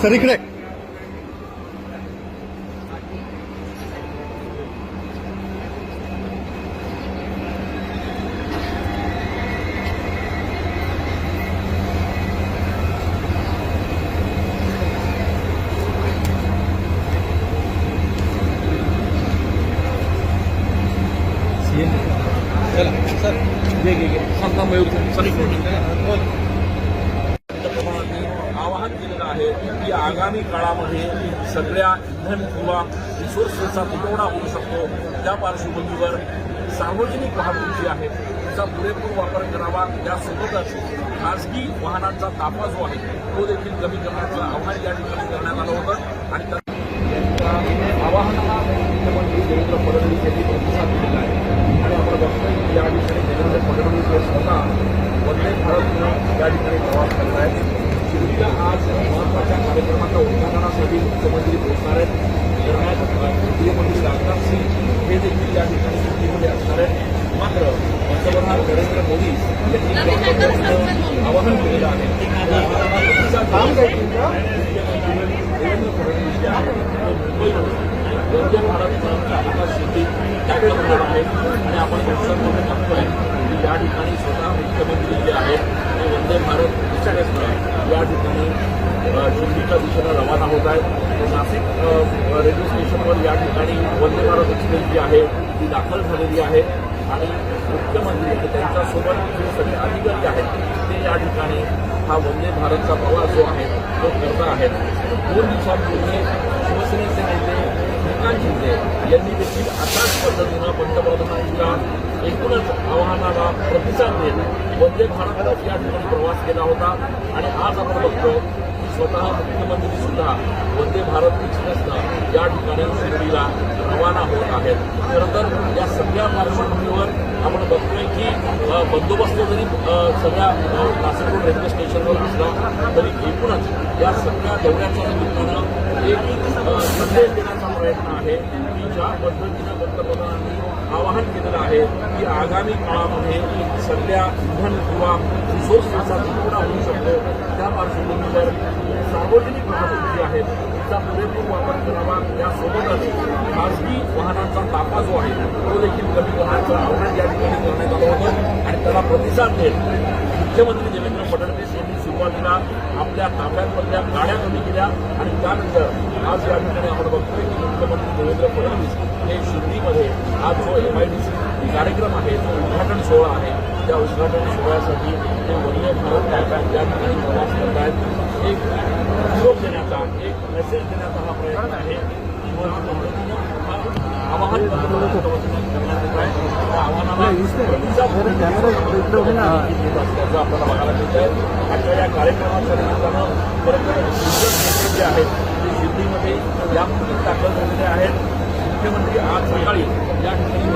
Sir इकडे चला sir घे संता मयूर सर आवाहन केलेलं आहे की आगामी काळामध्ये सगळ्या इंधन किंवा रिसोर्सेसचा तुटवडा होऊ शकतो। त्या पार्श्वभूमीवर सार्वजनिक वाहतूक जी आहे त्याचा पुरेपूर वापर करावा। यासोबतच खासगी वाहनांचा ताफा जो आहे तो देखील कमी करण्याचं आवाहन या ठिकाणी करण्यात आलं होतं आणि त्यांच्या आवाहनाला मुख्यमंत्री देवेंद्र फडणवीस यांनी प्रतिसाद दिलेला आहे आणि आपण बघतोय या ठिकाणी देवेंद्र फडणवीस हे स्वतः वंदे भारत या ठिकाणी प्रवास करत आहेत। शिर्डीला आज महत्वाच्या कार्यक्रमाच्या उद्घाटनासाठी मुख्यमंत्री पोहोचणार आहेत। दरम्यान केंद्रीय मंत्री राजनाथ सिंह हे देखील या ठिकाणी शिर्डीमध्ये असणार आहेत। मात्र पंतप्रधान नरेंद्र मोदी यांनी आवाहन केलेलं आहे देवेंद्र फडणवीस जे आहेत मुंबईमध्ये वंदे भारत आता शिर्डी दाखल होणार आहे आणि आपण संसदमध्ये बघतोय की या ठिकाणी स्वतः मुख्यमंत्री जे आहेत ते वंदे भारत एक्सप्रेसनं या ठिकाणी शिर्डीच्या दिशेनं रवाना होत आहेत। नाशिक रेल्वे स्टेशनवर या ठिकाणी वंदे भारत एक्सप्रेस जी आहे ती दाखल झालेली आहे आणि मुख्यमंत्री आणि त्यांच्यासोबत जे सगळे अधिकारी आहेत ते या ठिकाणी हा वंदे भारतचा प्रवास जो आहे तो करत आहेत। 2 दिवसांपूर्वी शिवसेनेचे नेते एकनाथ शिंदे यांनी देखील अशाच पद्धतीनं पंतप्रधानांच्या एकूणच आवाहनाला प्रतिसाद देत वंदे भारत या ठिकाणी प्रवास केला होता आणि आज आपण बघतो की स्वतः मुख्यमंत्री सुद्धा वंदे भारत एक्सप्रेसनं या ठिकाणी शिर्डीला रवाना होत आहेत। खरं तर या सगळ्या पार्श्वभूमीवर आपण बघतोय की बंदोबस्त जरी सगळ्या नाशिक रोड रेल्वे स्टेशनवर असला तरी एकूणच या सगळ्या दौऱ्याच्या निमित्तानं एक संदेश देण्याचा प्रयत्न आहे की ज्या पद्धतीनं पंतप्रधानांनी आवाहन केलेलं आहे की आगामी काळामध्ये सगळ्या इंधन किंवा रिसोर्सेसचा तुटवडा होऊ शकतो। त्या पार्श्वभूमीवर सार्वजनिक वाहतूक जी आहे तिचा पुरेपूर वापर करावा। यासोबतच खासगी वाहनांचा ताफा जो आहे तो देखील कमी करण्याचं आवाहन या ठिकाणी करण्यात आलं होतं आणि त्याला प्रतिसाद देत मुख्यमंत्री देवेंद्र फडणवीस यांनी सुरुवातीला आपल्या ताफ्यांमधल्या गाड्या कमी केल्या आणि त्यानंतर आज या ठिकाणी आपण बघतोय की मुख्यमंत्री देवेंद्र फडणवीस हे शिर्डीमध्ये आज जो MIDC कार्यक्रम आहे तो उद्घाटन सोहळा आहे त्या उद्घाटन सोहळ्यासाठी ते वंदे भारत ताफ्यात या ठिकाणी प्रवास करत आहेत। एक निरोप देण्याचा एक मेसेज देण्याचा हा प्रयत्न आहे की आवाहन करण्यात येत आहे। त्या आव्हानाला असल्याचं आपल्याला बघायला मिळत आहे। आजच्या या कार्यक्रमाच्या निमित्तानं नेते जे आहेत ते शिर्डीमध्ये या मुदतीत दाखल झालेले आहेत। मुख्यमंत्री आज सकाळी या ठिकाणी